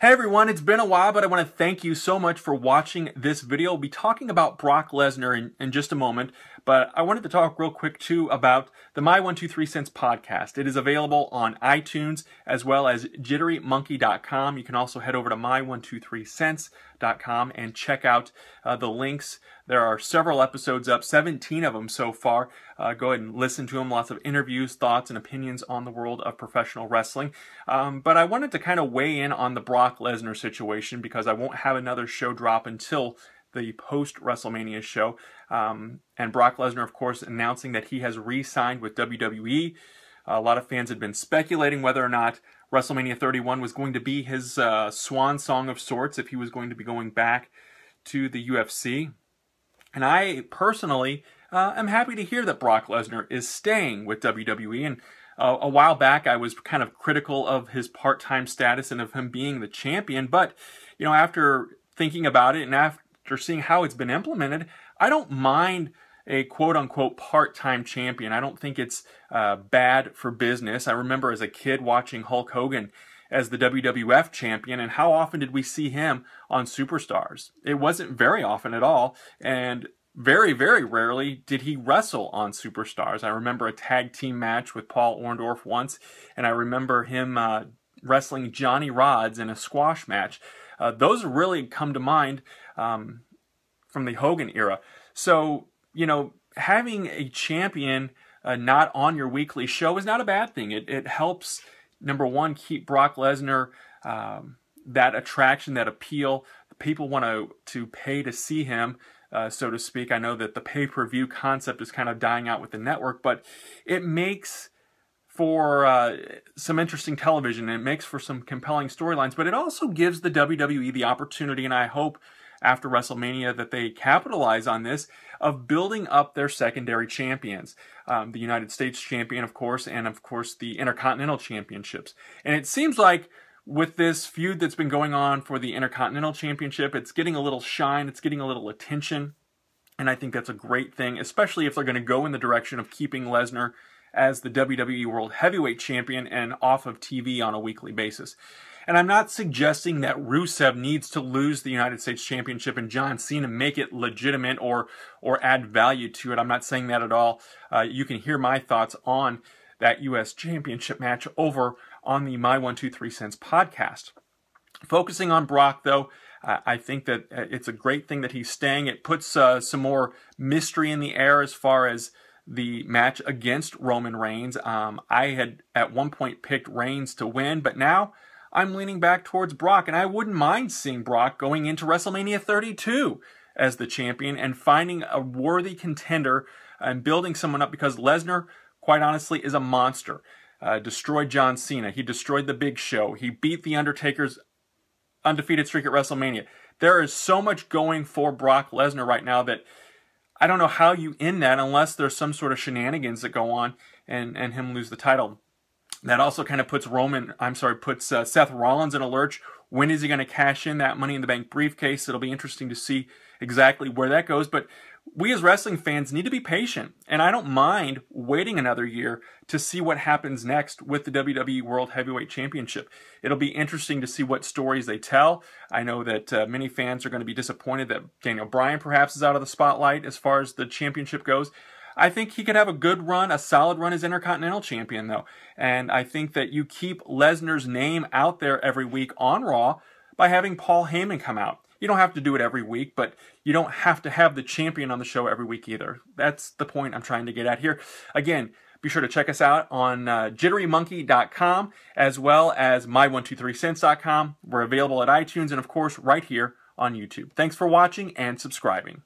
Hey everyone, it's been a while, but I want to thank you so much for watching this video. We'll be talking about Brock Lesnar in just a moment, but I wanted to talk real quick too about the My 123 Cents podcast. It is available on iTunes as well as jitterymonkey.com. You can also head over to my123cents.com and check out the links. There are several episodes up, 17 of them so far. Go ahead and listen to them. Lots of interviews, thoughts, and opinions on the world of professional wrestling. But I wanted to kind of weigh in on the Brock Lesnar situation because I won't have another show drop until the post-WrestleMania show. And Brock Lesnar, of course, announcing that he has re-signed with WWE. A lot of fans had been speculating whether or not WrestleMania 31 was going to be his swan song of sorts, if he was going to be going back to the UFC. And I personally am happy to hear that Brock Lesnar is staying with WWE. And a while back, I was kind of critical of his part-time status and of him being the champion. But, you know, after thinking about it and after seeing how it's been implemented, I don't mind a quote-unquote part-time champion. I don't think it's bad for business. I remember as a kid watching Hulk Hogan as the WWF champion, and how often did we see him on Superstars? It wasn't very often at all, and very, very rarely did he wrestle on Superstars. I remember a tag team match with Paul Orndorff once, and I remember him wrestling Johnny Rodz in a squash match. Those really come to mind from the Hogan era. So, you know, having a champion not on your weekly show is not a bad thing. It helps, number one, keep Brock Lesnar that attraction, that appeal. People want to pay to see him, so to speak. I know that the pay-per-view concept is kind of dying out with the network, but it makes for some interesting television, and it makes for some compelling storylines, but it also gives the WWE the opportunity, and I hope after WrestleMania that they capitalize on this, of building up their secondary champions. The United States champion, of course, and of course the Intercontinental Championships. And it seems like with this feud that's been going on for the Intercontinental Championship, it's getting a little shine, it's getting a little attention, and I think that's a great thing, especially if they're going to go in the direction of keeping Lesnar as the WWE World Heavyweight Champion and off of TV on a weekly basis. And I'm not suggesting that Rusev needs to lose the United States Championship and John Cena make it legitimate or add value to it. I'm not saying that at all. You can hear my thoughts on that U.S. Championship match over on the My 123 Cents podcast. Focusing on Brock, though, I think that it's a great thing that he's staying. It puts some more mystery in the air as far as the match against Roman Reigns. I had at one point picked Reigns to win, but now I'm leaning back towards Brock, and I wouldn't mind seeing Brock going into WrestleMania 32 as the champion and finding a worthy contender and building someone up, because Lesnar, quite honestly, is a monster. Destroyed John Cena. He destroyed The Big Show. He beat The Undertaker's undefeated streak at WrestleMania. There is so much going for Brock Lesnar right now that I don't know how you end that unless there's some sort of shenanigans that go on and him lose the title. That also kind of puts Seth Rollins in a lurch. When is he going to cash in that Money in the Bank briefcase? It'll be interesting to see exactly where that goes. But we as wrestling fans need to be patient. And I don't mind waiting another year to see what happens next with the WWE World Heavyweight Championship. It'll be interesting to see what stories they tell. I know that many fans are going to be disappointed that Daniel Bryan perhaps is out of the spotlight as far as the championship goes. I think he could have a good run, a solid run as Intercontinental Champion, though. And I think that you keep Lesnar's name out there every week on Raw by having Paul Heyman come out. You don't have to do it every week, but you don't have to have the champion on the show every week either. That's the point I'm trying to get at here. Again, be sure to check us out on jitterymonkey.com as well as my123cents.com. We're available at iTunes and, of course, right here on YouTube. Thanks for watching and subscribing.